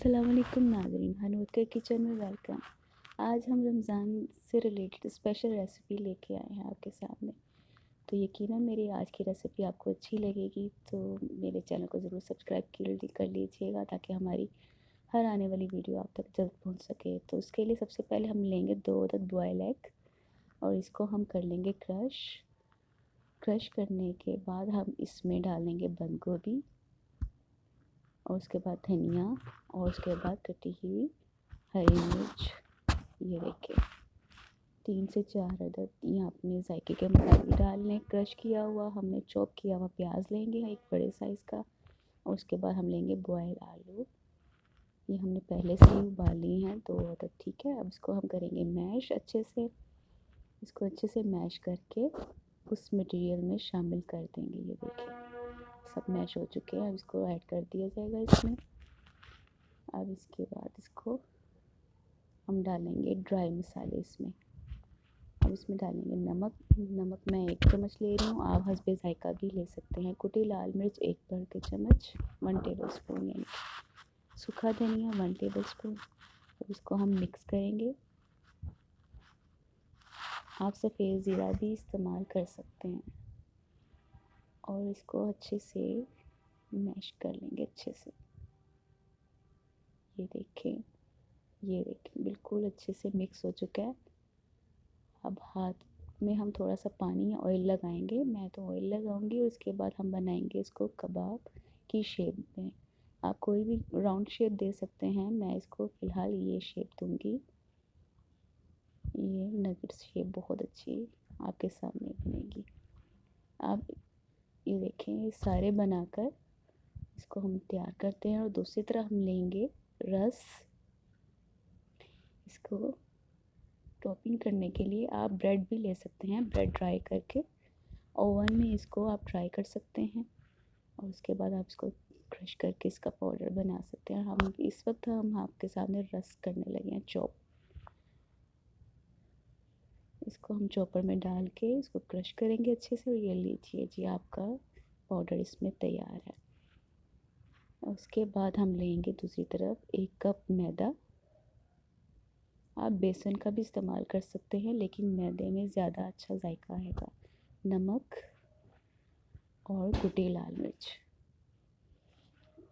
अस्सलाम वालेकुम नाज़रीन, हनूर के किचन में वेलकम। आज हम रमज़ान से रिलेटेड स्पेशल रेसिपी लेके आए हैं आपके सामने। तो यकीनन मेरी आज की रेसिपी आपको अच्छी लगेगी, तो मेरे चैनल को ज़रूर सब्सक्राइब कर लीजिएगा ताकि हमारी हर आने वाली वीडियो आप तक जल्द पहुंच सके। तो उसके लिए सबसे पहले हम लेंगे 2 अदद बॉयल एग और इसको हम कर लेंगे क्रश करने के बाद हम इसमें डालेंगे बंद गोभी और उसके बाद धनिया और उसके बाद कटी हुई हरी मिर्च। ये देखिए 3 से 4 अदद ये अपने जायके के मुताबिक डाल लें। क्रश किया हुआ हमने चॉप किया हुआ प्याज लेंगे एक बड़े साइज़ का और उसके बाद हम लेंगे बॉयल आलू। ये हमने पहले से ही उबाली हैं 2 अदद, ठीक है। अब इसको हम करेंगे मैश अच्छे से। इसको अच्छे से मैश करके उस मटेरियल में शामिल कर देंगे। ये देखिए सब मैश हो चुके हैं। अब इसको ऐड कर दिया जाएगा इसमें। अब इसके बाद इसको हम डालेंगे ड्राई मसाले इसमें। अब इसमें डालेंगे नमक मैं 1 चम्मच ले रही हूँ, आप हस्बे ज़ायका भी ले सकते हैं। कुटी लाल मिर्च 1 बड़े के चम्मच 1 टेबल स्पून, यानी सूखा धनिया 1 टेबल स्पून। अब इसको हम मिक्स करेंगे। आप सफ़ेद ज़ीरा भी इस्तेमाल कर सकते हैं और इसको अच्छे से मैश कर लेंगे अच्छे से। ये देखें बिल्कुल अच्छे से मिक्स हो चुका है। अब हाथ में हम थोड़ा सा पानी या ऑयल लगाएंगे, मैं तो ऑयल लगाऊंगी और उसके बाद हम बनाएंगे इसको कबाब की शेप में। आप कोई भी राउंड शेप दे सकते हैं, मैं इसको फ़िलहाल ये शेप दूंगी। ये नगेट शेप बहुत अच्छी आपके सामने बनेगी। आप ये देखें ये सारे बनाकर इसको हम तैयार करते हैं और दूसरी तरफ हम लेंगे रस। इसको टॉपिंग करने के लिए आप ब्रेड भी ले सकते हैं, ब्रेड ड्राई करके ओवन में इसको आप ट्राई कर सकते हैं और उसके बाद आप इसको क्रश करके इसका पाउडर बना सकते हैं। हम इस वक्त हम आपके सामने रस करने लगे हैं चॉप। इसको हम चॉपर में डाल के इसको क्रश करेंगे अच्छे से। ये लीजिए जी आपका पाउडर इसमें तैयार है। उसके बाद हम लेंगे दूसरी तरफ 1 कप मैदा। आप बेसन का भी इस्तेमाल कर सकते हैं लेकिन मैदे में ज़्यादा अच्छा जायका आएगा। नमक और कुटी लाल मिर्च।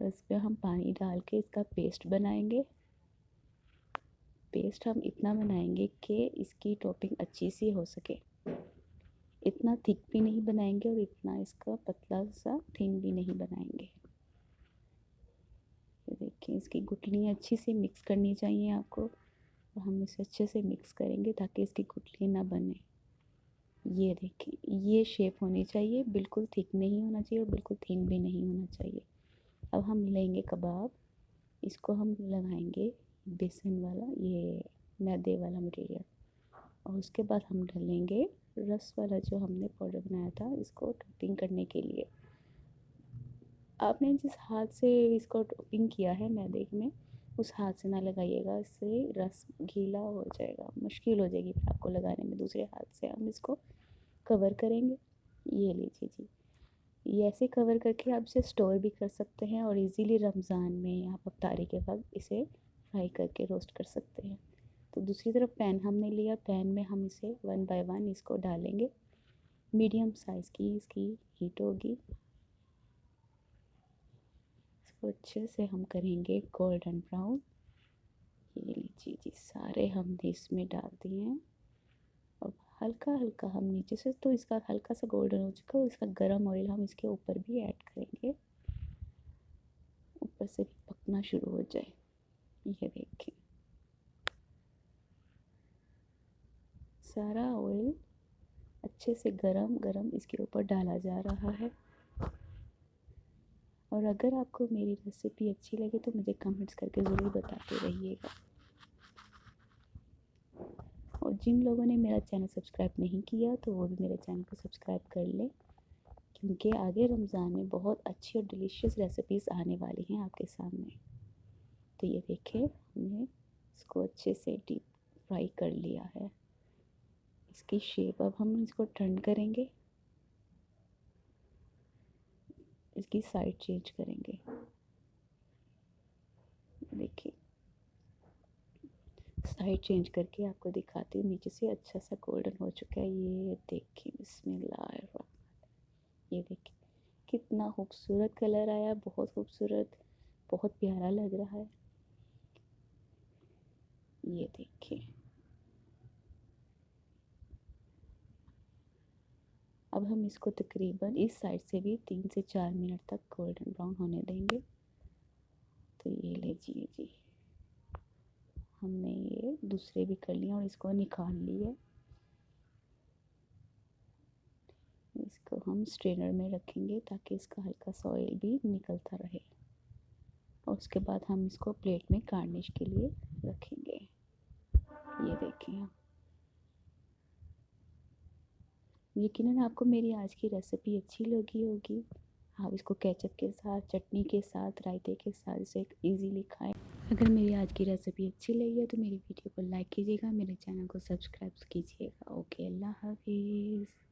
इस पर हम पानी डाल के इसका पेस्ट बनाएंगे। पेस्ट हम इतना बनाएंगे कि इसकी टॉपिंग अच्छी सी हो सके। इतना थिक भी नहीं बनाएंगे और इतना इसका पतला सा थिन भी नहीं बनाएंगे। ये देखिए इसकी गुठली अच्छी से मिक्स करनी चाहिए आपको और हम इसे अच्छे से मिक्स करेंगे ताकि इसकी गुठली ना बने। ये देखिए ये शेप होनी चाहिए, बिल्कुल थिक नहीं होना चाहिए और बिल्कुल थिन भी नहीं होना चाहिए। अब हम लेंगे कबाब, इसको हम लगाएंगे बेसन वाला ये मैदे वाला मटेरियल और उसके बाद हम डालेंगे रस वाला जो हमने पाउडर बनाया था इसको टॉपिंग करने के लिए। आपने जिस हाथ से इसको टॉपिंग किया है मैदे में उस हाथ से ना लगाइएगा, इससे रस गीला हो जाएगा, मुश्किल हो जाएगी फिर आपको लगाने में। दूसरे हाथ से हम इसको कवर करेंगे। ये लीजिए जी, ये ऐसे कवर करके आप इसे स्टोर भी कर सकते हैं और इजीली रमज़ान में आप अफ्तारी के वक्त इसे फ्राई करके रोस्ट कर सकते हैं। तो दूसरी तरफ पैन हमने लिया, पैन में हम इसे 1 बाय 1 इसको डालेंगे। मीडियम साइज़ की इसकी हीट होगी। इसको अच्छे से हम करेंगे गोल्डन ब्राउन। ये लीजिए जी सारे हमने इसमें डाल दिए हैं। अब हल्का हल्का हम नीचे से, तो इसका हल्का सा गोल्डन हो चुका है, इसका गरम ऑयल हम इसके ऊपर भी ऐड करेंगे, ऊपर से भी पकना शुरू हो जाए। ये देखिए सारा ऑयल अच्छे से गरम गरम इसके ऊपर डाला जा रहा है। और अगर आपको मेरी रेसिपी अच्छी लगे तो मुझे कमेंट्स करके ज़रूर बताते रहिएगा। और जिन लोगों ने मेरा चैनल सब्सक्राइब नहीं किया तो वो भी मेरे चैनल को सब्सक्राइब कर लें, क्योंकि आगे रमज़ान में बहुत अच्छी और डिलीशियस रेसिपीज़ आने वाली हैं आपके सामने। तो ये देखिए हमने इसको अच्छे से डीप फ्राई कर लिया है। इसकी शेप अब हम इसको टर्न करेंगे, इसकी साइड चेंज करेंगे। देखिए साइड चेंज करके आपको दिखाती हूँ, नीचे से अच्छा सा गोल्डन हो चुका है। ये देखिए बिस्मिल्लाह, ये देखिए कितना खूबसूरत कलर आया, बहुत खूबसूरत, बहुत प्यारा लग रहा है। ये देखिए अब हम इसको तकरीबन इस साइड से भी 3 से 4 मिनट तक गोल्डन ब्राउन होने देंगे। तो ये लीजिए जी, हमने ये दूसरे भी कर लिया और इसको निकाल लिया। इसको हम स्ट्रेनर में रखेंगे ताकि इसका हल्का सा ऑयल भी निकलता रहे, और उसके बाद हम इसको प्लेट में गार्निश के लिए रखेंगे। ये देखिए यकीनन आपको मेरी आज की रेसिपी अच्छी लगी होगी। आप इसको केचप के साथ, चटनी के साथ, रायते के साथ इसे इजीली खाएं। अगर मेरी आज की रेसिपी अच्छी लगी है तो मेरी वीडियो को लाइक कीजिएगा, मेरे चैनल को सब्सक्राइब कीजिएगा। ओके, अल्लाह हाफिज़।